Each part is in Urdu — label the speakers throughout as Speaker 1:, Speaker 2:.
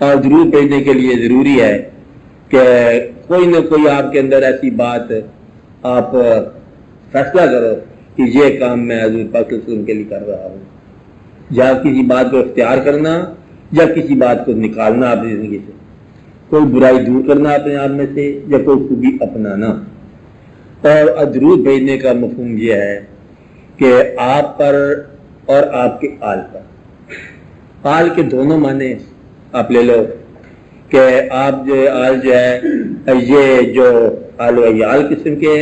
Speaker 1: اور درود بھیجنے کے لیے ضروری ہے کہ کوئی نہ کوئی آپ کے اندر ایسی بات آپ فیصلہ کرو کہ یہ کام میں حضور پاک صلی اللہ علیہ وسلم کے لیے کر رہا ہوں، یا کسی بات کو اختیار کرنا یا کسی بات کو نکالنا اپنی زندگی سے، کوئی برائی دور کرنا اپنے آپ میں سے یا کوئی خوبی اپنانا۔ اور درود بھیجنے کا مفہوم یہ ہے کہ آپ پر اور آپ کے آل پر، آل کے دونوں معنی آپ لے لو کہ آپ جو آل جو ہے یہ جو آل و عیال قسم کے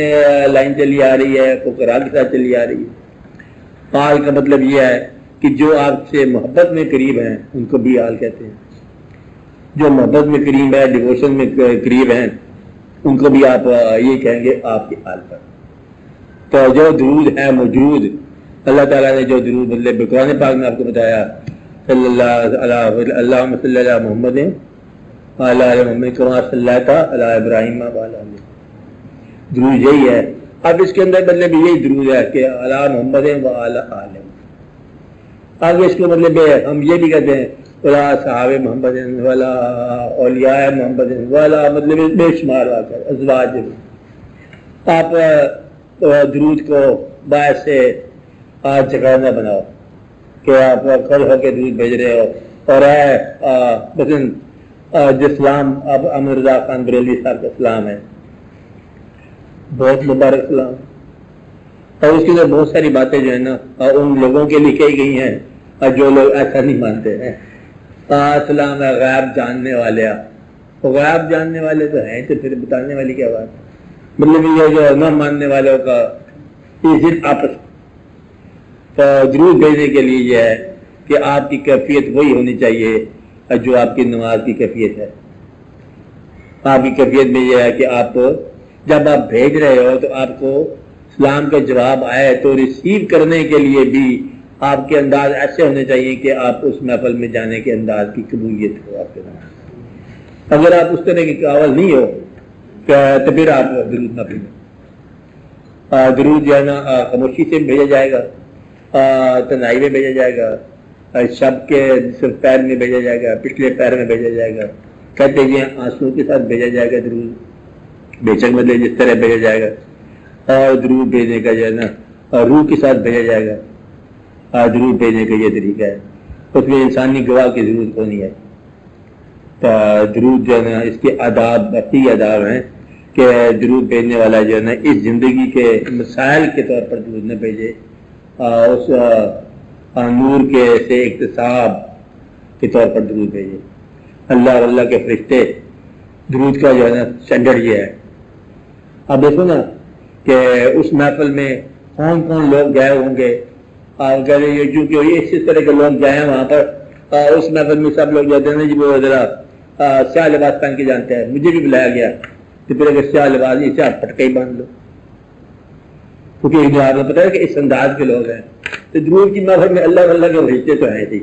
Speaker 1: لائن چلی آ رہی ہے، فقراء کے ساتھ چلی آ رہی ہے۔ آل کا مطلب یہ ہے کہ جو آپ سے محبت میں قریب ہیں ان کو بھی آل کہتے ہیں، جو محبت میں قریب ہے، ڈیووشن میں قریب ہیں، ان کو بھی آپ یہ کہیں گے آپ کے آل پر۔ تو جو درود ہے موجود، اللہ تعالیٰ نے جو درود مطلب قرآن پاک میں آپ کو بتایا، صلی اللہ صلی اللہ محمد علیہ محمد کما صلیت علی ابراہیم وعلی درود یہی ہے۔ اب اس کے اندر مطلب یہی درود ہے کہ علی محمد وعلی آلہ۔ اب اس کو مطلب ہم یہ بھی کہتے ہیں ولا صحاب محمد ولا اولیاء محمد ولا مطلب بے شمار ازواج۔ آپ درود کو باعث سے جگہ نہ بناؤ کہ آپ کھڑے ہو کے درود بھیج رہے ہو، اور مثلاً جو اسلام اب امر رضا خان بریلوی صاحب کا اسلام ہے، بہت مبارک اسلام، اور اس کے اندر بہت ساری باتیں جو ہے نا ان لوگوں کے لیے کہی گئی ہیں اور جو لوگ ایسا نہیں مانتے ہیں۔ اسلام ہے غیب جاننے والے، غیب جاننے والے تو ہیں تو پھر بتانے والی کیا بات ہے؟ مطلب یہ جو نہ ماننے والوں کا ضد آپس۔ تو درود بھیجنے کے لیے یہ ہے کہ آپ کی کیفیت وہی ہونی چاہیے جو آپ کی نماز کی کیفیت ہے۔ آپ کی کیفیت میں یہ ہے کہ آپ جب آپ بھیج رہے ہو تو آپ کو اسلام کا جواب آئے تو ریسیو کرنے کے لیے بھی آپ کے انداز ایسے ہونے چاہیے کہ آپ اس محفل میں جانے کے انداز کی قبولیت ہو آپ کے نام۔ اگر آپ اس طرح کی قابل نہیں ہو تو پھر آپ درود نہ بھیجیں۔ درود جو ہے نا خاموشی سے بھیجا جائے گا، تنہائی میں بھیجا جائے گا، شب کے صرف پیر میں بھیجا جائے گا، پچھلے پیر میں بھیجا جائے گا، کہتے ہیں آنسو کے ساتھ بھیجا جائے گا درود، بے شک مطلب جس طرح بھیجا جائے گا۔ اور درود بھیجنے کا جو ہے نا روح کے ساتھ بھیجا جائے گا۔ درود بھیجنے کا یہ طریقہ ہے، اس میں انسانی گواہ کی ضرورت کو نہیں ہے۔ درود جو ہے نا اس کے آداب باقی آداب ہیں کہ درود بھیجنے والا جو ہے نا اس زندگی کے مسائل کے طور پر درود نہ بھیجے، اس نور کے سے اقتصاب کے طور پر درود بھیجے۔ اللہ اور اللہ کے فرشتے درود کا جو ہے نا اسٹینڈرڈ یہ ہے۔ اب دیکھو نا کہ اس محفل میں کون کون لوگ گئے ہوں گے، چونکہ اس طرح کے لوگ گئے ہیں وہاں پر، اس محفل میں سب لوگ جاتے ہیں جی وہ ذرا سیاہ لباس پہن کے جانتے ہیں، مجھے بھی بلایا گیا تو پھر اگر سیاہ لباس اسے آپ پٹکے ہی باندھ لو، کیونکہ آپ کو پتا ہے کہ اس انداز کے لوگ ہیں۔ تو درود کی محفل میں اللہ کے فرشتے تو ہیں تھی،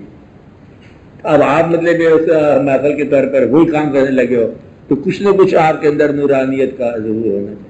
Speaker 1: اب آپ مطلب اس محفل کے طور پر وہی کام کرنے لگے ہو تو کچھ نہ کچھ آپ کے اندر نورانیت کا ضرور ہونا چاہیے۔